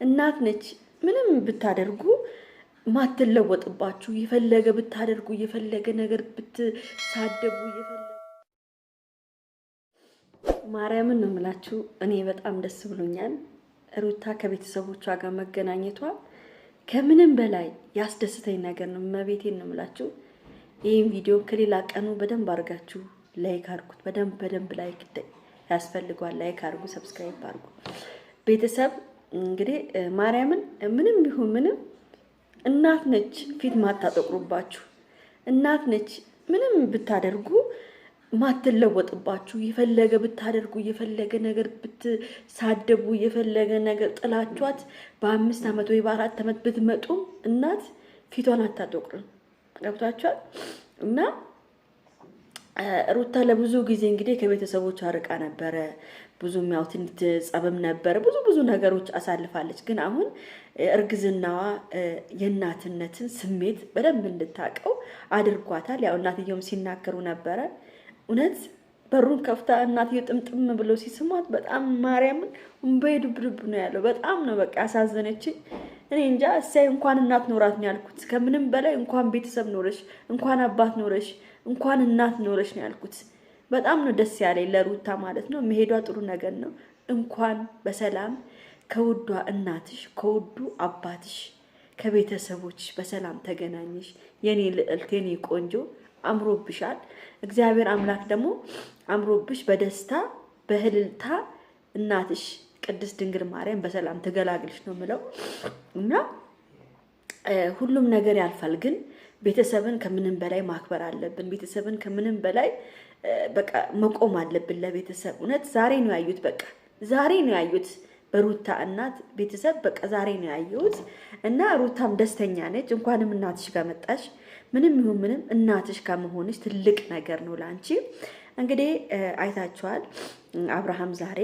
እናት ነች። ምንም ብታደርጉ ማትለወጥባችሁ የፈለገ ብታደርጉ የፈለገ ነገር ብትሳደቡ የፈለገ ማርያምን ነው የምላችሁ። እኔ በጣም ደስ ብሎኛል። ሩታ ከቤተሰቦቿ ጋር መገናኘቷ ከምንም በላይ ያስደስተኝ ነገር ነው። መቤቴን ነው የምላችሁ። ይህን ቪዲዮ ከሌላ ቀኑ በደንብ አድርጋችሁ ላይክ አድርጉት። በደንብ ላይክ ያስፈልጓል። ላይክ አድርጉ፣ ሰብስክራይብ አድርጉ። ቤተሰብ እንግዲህ ማርያምን ምንም ቢሆን ምንም እናት ነች። ፊት ማታጠቁሩባችሁ እናት ነች። ምንም ብታደርጉ ማትለወጥባችሁ የፈለገ ብታደርጉ የፈለገ ነገር ብትሳደቡ የፈለገ ነገር ጥላቿት በ5 ዓመት ወይ በ4 ዓመት ብትመጡ እናት ፊቷን አታጠቁርም። ገብታችኋል? እና ሩታ ለብዙ ጊዜ እንግዲህ ከቤተሰቦቿ ርቃ ነበረ። ብዙ የሚያውትን ጸብም ነበረ። ብዙ ነገሮች አሳልፋለች። ግን አሁን እርግዝናዋ የእናትነትን ስሜት በደንብ እንድታቀው አድርጓታል። ያው እናትየውም ሲናገሩ ነበረ። እውነት በሩን ከፍታ እናትየው ጥምጥም ብሎ ሲስሟት በጣም ማርያምን እንበይ ዱብ ነው ያለው። በጣም ነው በቃ ያሳዘነችኝ። እኔ እንጃ እሰይ እንኳን እናት ኖራት ነው ያልኩት። ከምንም በላይ እንኳን ቤተሰብ ኖረሽ፣ እንኳን አባት ኖረሽ፣ እንኳን እናት ኖረሽ ነው ያልኩት። በጣም ነው ደስ ያለኝ ለሩታ ማለት ነው። መሄዷ ጥሩ ነገር ነው። እንኳን በሰላም ከውዷ እናትሽ ከውዱ አባትሽ ከቤተሰቦች በሰላም ተገናኘሽ። የኔ ልዕልት የኔ ቆንጆ አምሮብሻል። እግዚአብሔር አምላክ ደግሞ አምሮብሽ በደስታ በህልልታ እናትሽ ቅድስት ድንግል ማርያም በሰላም ተገላግልሽ ነው የምለው። እና ሁሉም ነገር ያልፋል፣ ግን ቤተሰብን ከምንም በላይ ማክበር አለብን። ቤተሰብን ከምንም በላይ በቃ መቆም አለብን ለቤተሰብ። እውነት ዛሬ ነው ያዩት፣ በቃ ዛሬ ነው ያዩት በሩታ እናት ቤተሰብ በቃ ዛሬ ነው ያዩት። እና ሩታም ደስተኛ ነች። እንኳንም እናትሽ ጋር መጣሽ። ምንም ይሁን ምንም እናትሽ ጋር መሆንሽ ትልቅ ነገር ነው ላንቺ። እንግዲህ አይታችኋል። አብርሃም ዛሬ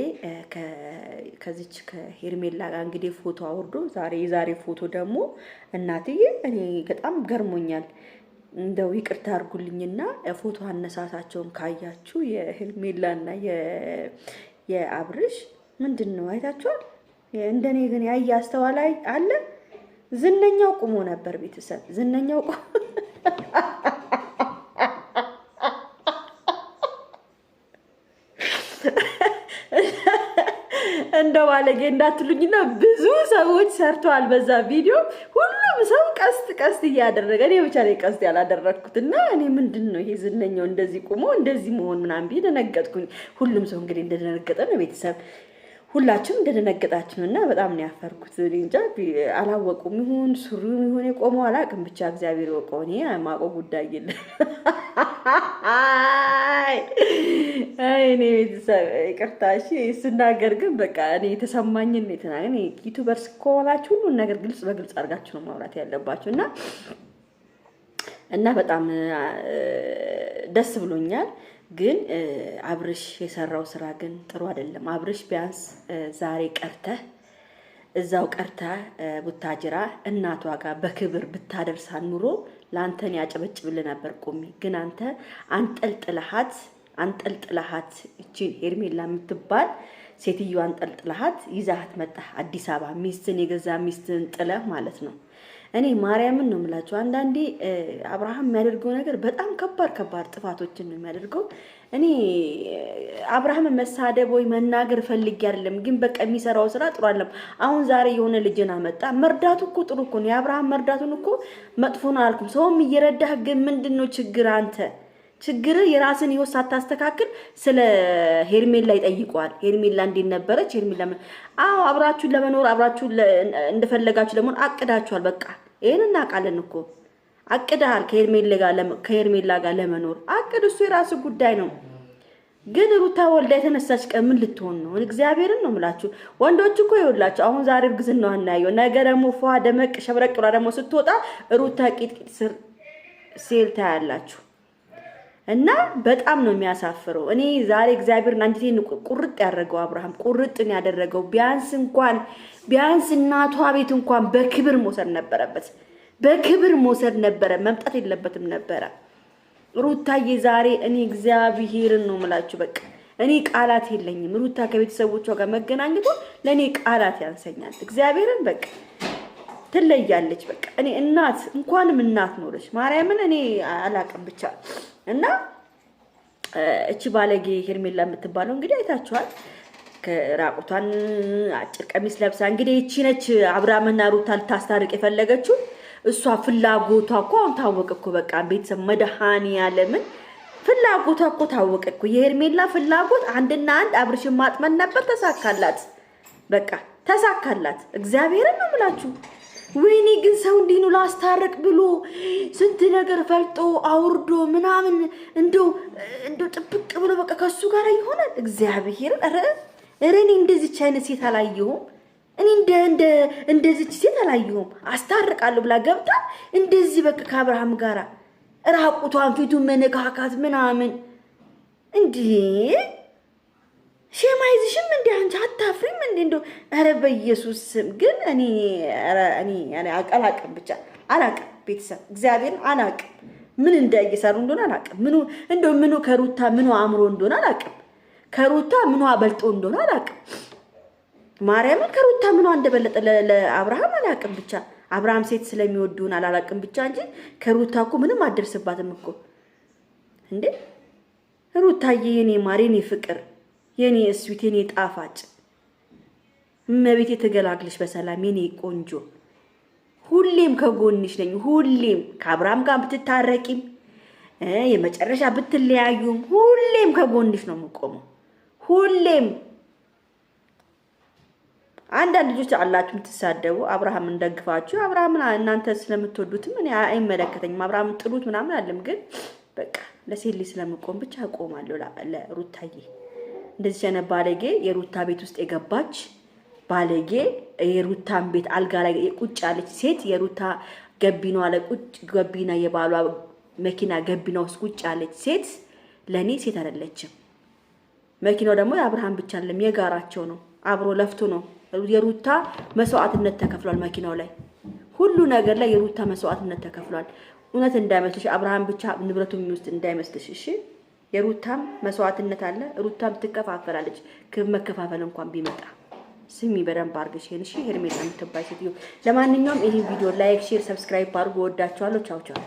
ከዚች ከሄርሜላ ጋር እንግዲህ ፎቶ አውርዶ የዛሬ ፎቶ ደግሞ እናትዬ እኔ በጣም ገርሞኛል። እንደው ይቅርታ አድርጉልኝና ፎቶ አነሳሳቸውን ካያችሁ የሄርሜላና የአብርሽ ምንድን ነው አይታችኋል? እንደኔ ግን ያየ አስተዋላ አለ። ዝነኛው ቁሞ ነበር። ቤተሰብ ዝነኛው እንደው ባለጌ እንዳትሉኝና ብዙ ሰዎች ሰርተዋል በዛ ቪዲዮ። ሁሉም ሰው ቀስት እያደረገ እኔ ብቻ ላይ ቀስት ያላደረኩትና እኔ ምንድነው ይሄ ዝነኛው እንደዚህ ቁሞ እንደዚህ መሆን ምናምን ብዬ ደነገጥኩኝ። ሁሉም ሰው እንግዲህ እንደደነገጠ ነው ቤተሰብ ሁላችሁም እንደደነገጣችሁ ነውና በጣም ነው ያፈርኩት። እንጃ አላወቁም ይሁን ሱሪው ይሁን የቆመው አላውቅም። ብቻ እግዚአብሔር ወቀው። እኔ የማውቀው ጉዳይ የለም። እኔ ቤተሰብ ይቅርታ እሺ ስናገር ግን በቃ እኔ የተሰማኝን ነው የተናገርን። ዩቲዩበርስ ከሆናችሁ ሁሉን ነገር ግልጽ በግልጽ አድርጋችሁ ነው ማውራት ያለባችሁ እና በጣም ደስ ብሎኛል። ግን አብርሽ የሰራው ስራ ግን ጥሩ አይደለም። አብርሽ ቢያንስ ዛሬ ቀርተህ እዛው ቀርተህ ቡታጅራ እናቷ ጋር በክብር ብታደርሳ ኑሮ ላንተን ያጨበጭብል ነበር ቆሚ። ግን አንተ አንጠልጥለሃት እቺን ሄርሜላ የምትባል ሴትዮ አንጠልጥለሃት ይዛሃት መጣ አዲስ አበባ። ሚስትን የገዛ ሚስትን ጥለህ ማለት ነው። እኔ ማርያምን ነው የምላችሁ። አንዳንዴ አብርሃም የሚያደርገው ነገር በጣም ከባድ ጥፋቶችን ነው የሚያደርገው። እኔ አብርሃም መሳደብ ወይ መናገር ፈልጌ አይደለም፣ ግን በቃ የሚሰራው ስራ ጥሩ አይደለም። አሁን ዛሬ የሆነ ልጅን አመጣ። መርዳቱ እኮ ጥሩ እኮ ነው። የአብርሃም መርዳቱን እኮ መጥፎ ነው አላልኩም። ሰውም እየረዳህ ግን ምንድነው ችግር? አንተ ችግር የራስን ህይወት ሳታስተካክል ስለ ሄርሜላ ይጠይቀዋል። ሄርሜላ እንዴት ነበረች? ሄርሜላ አብራችሁ ለመኖር አብራችሁ እንደፈለጋችሁ ለመሆን አቅዳችኋል። በቃ ይሄን እናውቃለን እኮ አቅዳል። ከሄርሜላ ጋር ለመኖር አቅድ፣ እሱ የራስ ጉዳይ ነው። ግን ሩታ ወልዳ የተነሳች ቀን ምን ልትሆን ነው? እግዚአብሔርን ነው የምላችሁ። ወንዶች እኮ ይኸውላችሁ አሁን ዛሬ እርግዝናዋን እናየው፣ ነገ ደግሞ ፏ ደመቅ ሸብረቅ ብላ ደግሞ ስትወጣ ሩታ ቂጥቂጥ ስር ሲል ታያላችሁ። እና በጣም ነው የሚያሳፍረው። እኔ ዛሬ እግዚአብሔርን አንዲቴን ቁርጥ ያደረገው አብርሃም ቁርጥን ያደረገው ቢያንስ እናቷ ቤት እንኳን በክብር መውሰድ ነበረበት። በክብር መውሰድ ነበረ፣ መምጣት የለበትም ነበረ። ሩታዬ ዛሬ እኔ እግዚአብሔርን ነው የምላችሁ። በቃ እኔ ቃላት የለኝም። ሩታ ከቤተሰቦቿ ጋር መገናኘቱ ለኔ ቃላት ያንሰኛል። እግዚአብሔርን በቃ ትለያለች። በቃ እኔ እናት እንኳንም እናት ኖረች ማርያምን እኔ አላቅም ብቻ እና እቺ ባለጌ ሄርሜላ የምትባለው እንግዲህ አይታችኋል። ከራቁቷን አጭር ቀሚስ ለብሳ እንግዲህ እቺ ነች አብርሃምና ሩታ ልታስታርቅ የፈለገችው። እሷ ፍላጎቷ እኮ አሁን ታወቀ እኮ በቃ ቤተሰብ መድኃኒዓለምን ፍላጎቷ እኮ ታወቀ እኮ። የሄርሜላ ፍላጎት አንድና አንድ አብርሽን ማጥመን ነበር። ተሳካላት፣ በቃ ተሳካላት። እግዚአብሔርን ነው የምላችሁ። ወይኔ ግን ሰው እንዲህ ነው ላስታርቅ ብሎ ስንት ነገር ፈልጦ አውርዶ ምናምን እንደው ጥብቅ ብሎ በቃ ከሱ ጋር ይሆናል። እግዚአብሔርን እረ እኔ እንደዚች አይነት ሴት አላየሁም። እኔ እንደዚች ሴት አላየሁም። አስታርቃለሁ ብላ ገብታ እንደዚህ በቃ ከአብርሃም ጋራ ራቁቷን ፊቱን መነካካት ምናምን እንዴ! ሸማይዝሽም እንዴ አንቺ አታፍሪም እንዴ? እንደው ኧረ በኢየሱስ ስም ግን እኔ አላቅም ብቻ አላቅም። ቤተሰብ እግዚአብሔርን አላቅም። ምን እንደየሰሩ እንደሆነ አላቅም። ምኑ ከሩታ ምኑ አምሮ እንደሆነ አላቅም። ከሩታ ምኑ አበልጦ እንደሆነ አላቅም። ማርያምን ከሩታ ምኑ እንደበለጠ ለአብርሃም አላቅም። ብቻ አብርሃም ሴት ስለሚወዱን አላቅም ብቻ እንጂ ከሩታ እኮ ምንም አደርስባትም እኮ እንዴ! ሩታዬ የኔ ማር የኔ ፍቅር የኔ እስዊት የኔ ጣፋጭ እመቤቴ ተገላግልሽ በሰላም የኔ ቆንጆ፣ ሁሌም ከጎንሽ ነኝ። ሁሌም ከአብርሃም ጋር ብትታረቂም የመጨረሻ ብትለያዩም ሁሌም ከጎንሽ ነው የምቆመው። ሁሌም አንዳንድ ልጆች አላችሁ የምትሳደቡ አብርሃምን ደግፋችሁ አብርሃምን እናንተ ስለምትወዱትም እኔ አይመለከተኝም። አብርሃምን ጥሉት ምናምን አለም፣ ግን በቃ ለሴት ልጅ ስለምቆም ብቻ እቆማለሁ ለሩታዬ። እንደዚህ የሆነ ባለጌ የሩታ ቤት ውስጥ የገባች ባለጌ የሩታን ቤት አልጋ ላይ ቁጭ ያለች ሴት የሩታ ገቢኗ ላይ ገቢና የባሏ መኪና ገቢና ውስጥ ቁጭ ያለች ሴት ለኔ ሴት አይደለችም። መኪናው ደግሞ የአብርሃም ብቻ አይደለም የጋራቸው ነው። አብሮ ለፍቶ ነው። የሩታ መስዋዕትነት ተከፍሏል። መኪናው ላይ ሁሉ ነገር ላይ የሩታ መስዋዕትነት ተከፍሏል። እውነት እንዳይመስልሽ አብርሃም ብቻ ንብረቱ የሚወስድ እንዳይመስልሽ እሺ። የሩታም መስዋዕትነት አለ። ሩታም ትከፋፈላለች። መከፋፈል እንኳን ቢመጣ ስሚ በደንብ አድርገሽ እሺ። ሄርሜላ የምትባይ ሴትዮ። ለማንኛውም ይሄ ቪዲዮ ላይክ፣ ሼር፣ ሰብስክራይብ አድርጉ። ወዳችኋለሁ። ቻው ቻው።